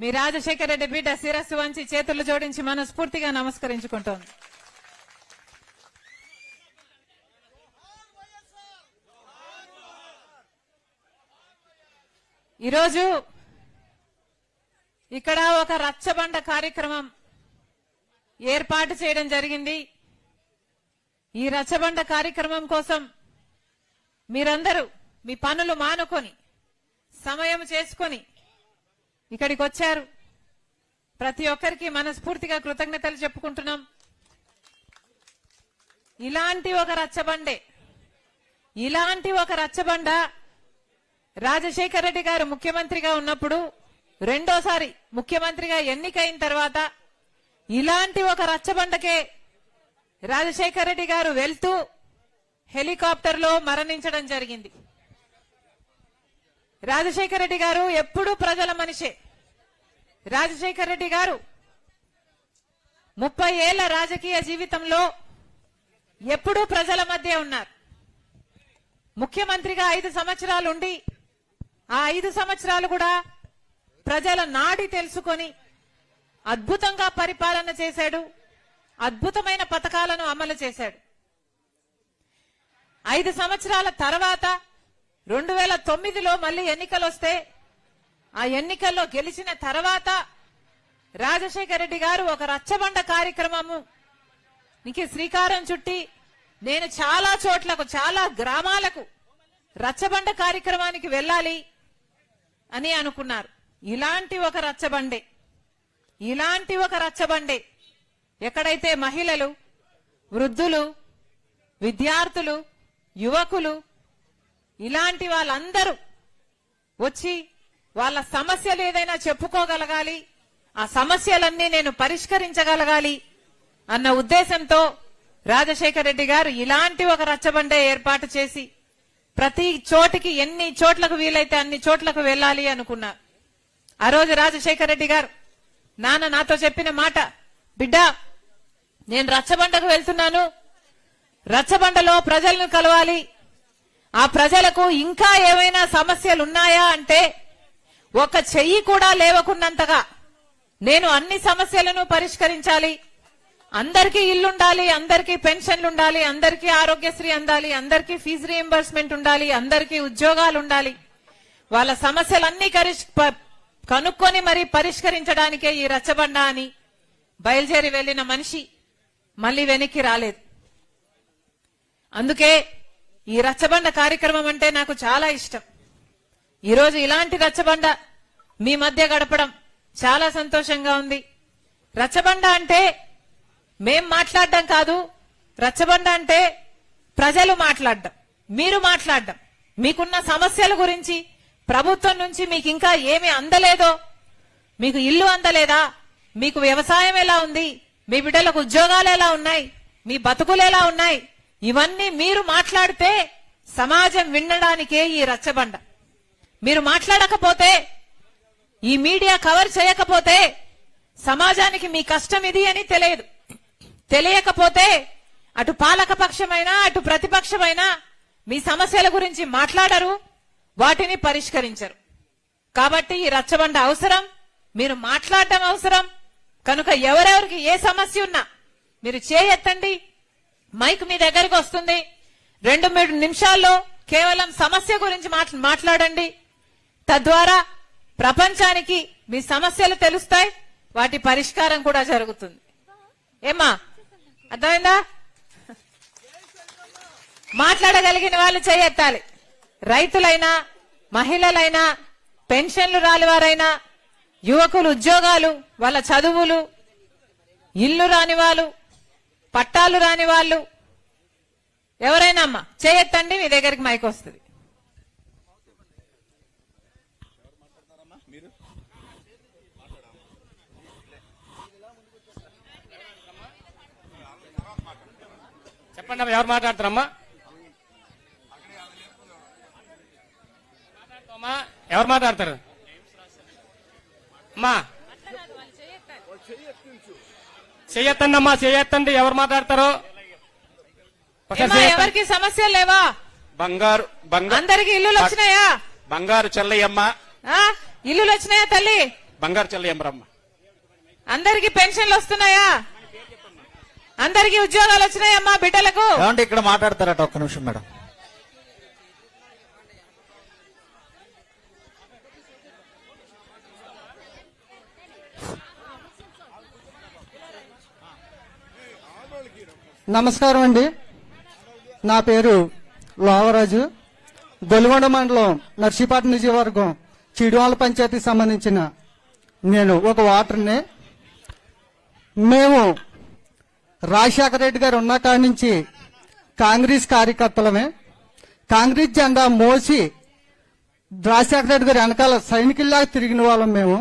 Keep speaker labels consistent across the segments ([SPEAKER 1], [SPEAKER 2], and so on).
[SPEAKER 1] మీ రాజశేఖర రెడ్డి బిడ్డ శిరస్సు వంచి చేతులు జోడించి మనస్ఫూర్తిగా నమస్కరించుకుంటోంది. ఈరోజు ఇక్కడ ఒక రచ్చబండ కార్యక్రమం ఏర్పాటు చేయడం జరిగింది. ఈ రచ్చబండ కార్యక్రమం కోసం మీరందరూ మీ పనులు మానుకొని సమయం చేసుకొని ఇక్కడికి వచ్చారు. ప్రతి ఒక్కరికి మనస్ఫూర్తిగా కృతజ్ఞతలు చెప్పుకుంటున్నాం. ఇలాంటి ఒక రచ్చబండ రాజశేఖర రెడ్డి గారు ముఖ్యమంత్రిగా ఉన్నప్పుడు రెండోసారి ముఖ్యమంత్రిగా ఎన్నికైన తర్వాత ఇలాంటి ఒక రచ్చబండకే రాజశేఖర రెడ్డి గారు వెళ్తూ హెలికాప్టర్లో మరణించడం జరిగింది. రాజశేఖర రెడ్డి గారు ఎప్పుడూ ప్రజల మనిషే. రాజశేఖర రెడ్డి గారు 30 ఏళ్ల రాజకీయ జీవితంలో ఎప్పుడూ ప్రజల మధ్య ఉన్నారు. ముఖ్యమంత్రిగా 5 సంవత్సరాలు ఉండి ఆ 5 సంవత్సరాలు కూడా ప్రజల నాడి తెలుసుకొని అద్భుతంగా పరిపాలన చేశాడు. అద్భుతమైన పథకాలను అమలు చేశాడు. 5 సంవత్సరాల తర్వాత 2009లో మళ్ళీ ఎన్నికలు వస్తే ఆ ఎన్నికల్లో గెలిచిన తర్వాత రాజశేఖర రెడ్డి గారు ఒక రచ్చబండ కార్యక్రమానికి శ్రీకారం చుట్టి నేను చాలా చోట్లకు చాలా గ్రామాలకు రచ్చబండ కార్యక్రమానికి వెళ్ళాలి అని అనుకున్నారు. ఇలాంటి ఒక రచ్చబండే ఎక్కడైతే మహిళలు, వృద్ధులు, విద్యార్థులు, యువకులు ఇలాంటి వాళ్ళందరూ వచ్చి వాళ్ళ సమస్యలు ఏదైనా చెప్పుకోగలగాలి, ఆ సమస్యలన్నీ నేను పరిష్కరించగలగాలి అన్న ఉద్దేశంతో రాజశేఖర రెడ్డి గారు ఇలాంటి ఒక రచ్చబండే ఏర్పాటు చేసి ప్రతి చోటికి ఎన్ని చోట్లకు వీలైతే అన్ని చోట్లకు వెళ్ళాలి అనుకున్నారు. ఆ రోజు రాజశేఖర రెడ్డి గారు నాతో చెప్పిన మాట, బిడ్డ నేను రచ్చబండకు వెళ్తున్నాను, రచ్చబండలో ప్రజలను కలవాలి, ఆ ప్రజలకు ఇంకా ఏమైనా సమస్యలు ఉన్నాయా అంటే ఒక చెయ్యి కూడా లేవకున్నంతగా నేను అన్ని సమస్యలను పరిష్కరించాలి. అందరికీ ఇల్లుండాలి, అందరికీ పెన్షన్లు ఉండాలి, అందరికీ ఆరోగ్యశ్రీ అందాలి, అందరికీ ఫీజు రీయింబర్స్మెంట్ ఉండాలి, అందరికీ ఉద్యోగాలు ఉండాలి, వాళ్ళ సమస్యలన్నీ కనుక్కొని మరి పరిష్కరించడానికే ఈ రచ్చబండ అని బయలుదేరి వెళ్లిన మనిషి మళ్లీ వెనక్కి రాలేదు. అందుకే ఈ రచ్చబండ కార్యక్రమం అంటే నాకు చాలా ఇష్టం. ఈరోజు ఇలాంటి రచ్చబండ మీ మధ్య గడపడం చాలా సంతోషంగా ఉంది. రచ్చబండ అంటే మేం మాట్లాడడం కాదు, రచ్చబండ అంటే ప్రజలు మాట్లాడడం, మీరు మాట్లాడడం, మీకున్న సమస్యల గురించి, ప్రభుత్వం నుంచి మీకు ఇంకా ఏమి అందలేదో, మీకు ఇల్లు అందలేదా, మీకు వ్యవసాయం ఎలా ఉంది, మీ బిడ్డలకు ఉద్యోగాలు ఎలా ఉన్నాయి, మీ బతుకులు ఎలా ఉన్నాయి, ఇవన్నీ మీరు మాట్లాడితే సమాజం వినడానికే ఈ రచ్చబండ. మీరు మాట్లాడకపోతే, ఈ మీడియా కవర్ చేయకపోతే సమాజానికి మీ కష్టం ఇది అని తెలియకపోతే అటు పాలక పక్షమైనా అటు ప్రతిపక్షమైనా మీ సమస్యల గురించి మాట్లాడరు, వాటిని పరిష్కరించరు. కాబట్టి ఈ రచ్చబండ అవసరం, మీరు మాట్లాడటం అవసరం. కనుక ఎవరెవరికి ఏ సమస్య ఉన్నా మీరు చేయెత్తండి, మైక్ మీ దగ్గరకు వస్తుంది. 2-3 నిమిషాల్లో కేవలం సమస్య గురించి మాట్లాడండి. తద్వారా ప్రపంచానికి మీ సమస్యలు తెలుస్తాయి, వాటి పరిష్కారం కూడా జరుగుతుంది. ఏమ్మా అర్థమైందా? మాట్లాడగలిగిన వాళ్ళు చేయెత్తాలి. రైతులైనా, మహిళలైనా, పెన్షన్లు రాని వారైనా, యువకులు ఉద్యోగాలు, వాళ్ళ చదువులు, ఇల్లు రాని వాళ్ళు, పట్టాలు రాని వాళ్ళు ఎవరైనా అమ్మా చేయెత్తండి, మీ దగ్గరికి మైక్ వస్తుంది.
[SPEAKER 2] చెప్పండి అమ్మా, ఎవరు మాట్లాడతారమ్మా? ఎవరు మాట్లాడతారు అమ్మా? చెయ్యొత్తండి అమ్మా, చెయ్యొత్తండి. ఎవరు మాట్లాడతారు?
[SPEAKER 1] ఎవరికి సమస్యలు లేవా?
[SPEAKER 3] బంగారు
[SPEAKER 1] అందరికి ఇల్లులు వచ్చినాయా?
[SPEAKER 3] బంగారు చెల్లయ్యమ్మ
[SPEAKER 1] ఇల్లులు వచ్చినాయా తల్లి?
[SPEAKER 3] బంగారు చెల్లెమ్మరమ్మ.
[SPEAKER 1] అందరికి పెన్షన్లు వస్తున్నాయా? అందరికి ఉద్యోగాలు వచ్చినాయమ్మా బిడ్డలకు?
[SPEAKER 4] ఏమంటే ఇక్కడ మాట్లాడతారట, ఒక్క నిమిషం మేడం.
[SPEAKER 5] నమస్కారం అండి. నా పేరు లోవరాజు. గొలుగొండ మండలం నర్సీపట్నం నియోజకవర్గం చీడువాల పంచాయతీకి సంబంధించిన నేను ఒక ఓటర్ని. మేము రాజశేఖర రెడ్డి గారు ఉన్న కాడి నుంచి కాంగ్రెస్ కార్యకర్తలమే. కాంగ్రెస్ జెండా మోసి రాజశేఖర రెడ్డి గారు వెనకాల సైనికుల్లాగా తిరిగిన వాళ్ళం మేము.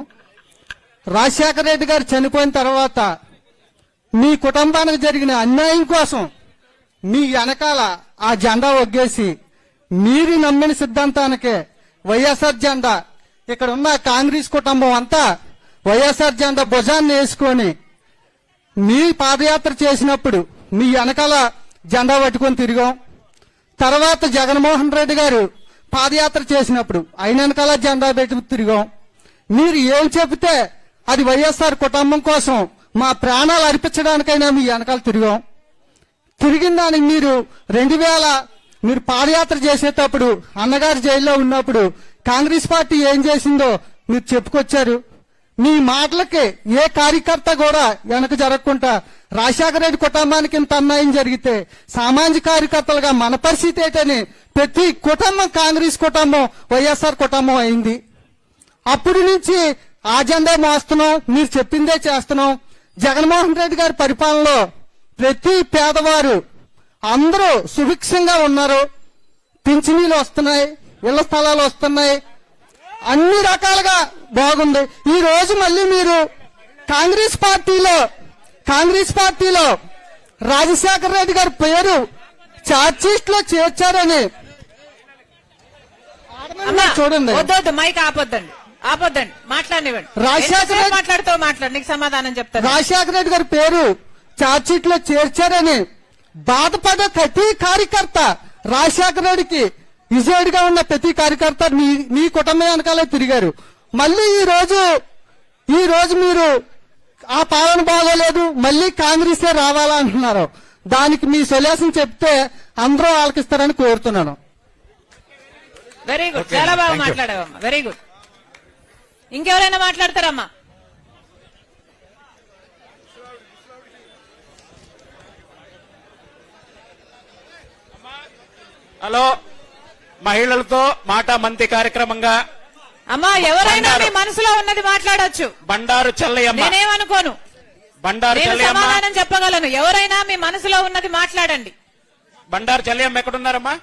[SPEAKER 5] రాజశేఖర రెడ్డి గారు చనిపోయిన తర్వాత మీ కుటుంబానికి జరిగిన అన్యాయం కోసం మీ వెనకాల ఆ జెండా ఒగ్గేసి మీరు నమ్మిన సిద్ధాంతానికే వైఎస్ఆర్ జెండా, ఇక్కడ ఉన్న కాంగ్రెస్ కుటుంబం అంతా వైఎస్ఆర్ జెండా భుజాన్ని వేసుకొని మీ పాదయాత్ర చేసినప్పుడు మీ వెనకాల జెండా పట్టుకొని తిరిగాం. తర్వాత జగన్మోహన్ రెడ్డి గారు పాదయాత్ర చేసినప్పుడు ఆయన వెనకాల జెండా పెట్టి తిరిగాం. మీరు ఏం చెబితే అది వైఎస్ఆర్ కుటుంబం కోసం మా ప్రాణాలు అర్పించడానికైనా మీ వెనకాల తిరిగాం. తిరిగిన దానికి మీరు 2000 మీరు పాదయాత్ర చేసేటప్పుడు అన్నగారు జైల్లో ఉన్నప్పుడు కాంగ్రెస్ పార్టీ ఏం చేసిందో మీరు చెప్పుకొచ్చారు. మీ మాటలకి ఏ కార్యకర్త కూడా వెనక జరగకుండా రాజశేఖర రెడ్డి కుటుంబానికి ఇంత అన్యాయం జరిగితే సామాజిక కార్యకర్తలుగా మన పరిస్థితి ఏంటని ప్రతి కుటుంబం కాంగ్రెస్ కుటుంబం వైఎస్ఆర్ కుటుంబం అయింది. అప్పటి నుంచి ఆ జెండా మోస్తున్నాం, మీరు చెప్పిందే చేస్తున్నాం. జగన్మోహన్ రెడ్డి గారి పరిపాలనలో ప్రతి పేదవారు అందరూ సుభిక్షంగా ఉన్నారు. పింఛనీలు వస్తున్నాయి, ఇళ్ల స్థలాలు వస్తున్నాయి, అన్ని రకాలుగా బాగుంది. ఈ రోజు మళ్ళీ మీరు కాంగ్రెస్ పార్టీలో రాజశేఖర రెడ్డి గారి పేరు ఛార్జ్షీట్ లో చేర్చారని చూడండి.
[SPEAKER 1] వద్దొద్దు, మైక్ ఆపొద్దండి, మాట్లాడినివ్వండి.
[SPEAKER 5] రాజశేఖర రెడ్డి
[SPEAKER 1] మాట్లాడు, నీకు సమాధానం చెప్తాను.
[SPEAKER 5] రాజశేఖర రెడ్డి గారి పేరు ఛార్జ్షీట్ లో చేర్చారని బాధపడే ప్రతి కార్యకర్త, రాజశేఖర రెడ్డికి విజయుడిగా ఉన్న ప్రతి కార్యకర్త మీ కుటుంబం వెనకాలే తిరిగారు. మళ్ళీ ఈ రోజు మీరు ఆ పాలన బాగోలేదు, మళ్ళీ కాంగ్రెసే రావాలంటున్నారు. దానికి మీ సొల్యూషన్ చెప్తే అందరూ ఆలకిస్తారని కోరుతున్నాను.
[SPEAKER 1] వెరీ గుడ్, చాలా బాగా మాట్లాడావమ్మా, వెరీ గుడ్. ఇంకెవరైనా మాట్లాడతారమ్మా?
[SPEAKER 3] హలో, మహిళలతో మాట మంతి కార్యక్రమంగా
[SPEAKER 1] అమ్మా, ఎవరైనా మీ మనసులో ఉన్నది మాట్లాడొచ్చు.
[SPEAKER 3] బండారు చెల్లయ్యమ్మ,
[SPEAKER 1] నేనేమనుకోను,
[SPEAKER 3] బండారు
[SPEAKER 1] నేను
[SPEAKER 3] చెల్లయ్యమ్మ,
[SPEAKER 1] సమాధానం చెప్పగలను. ఎవరైనా మీ మనసులో ఉన్నది మాట్లాడండి.
[SPEAKER 3] బండారు చెల్లయ్యమ్మ ఎక్కడున్నారమ్మా?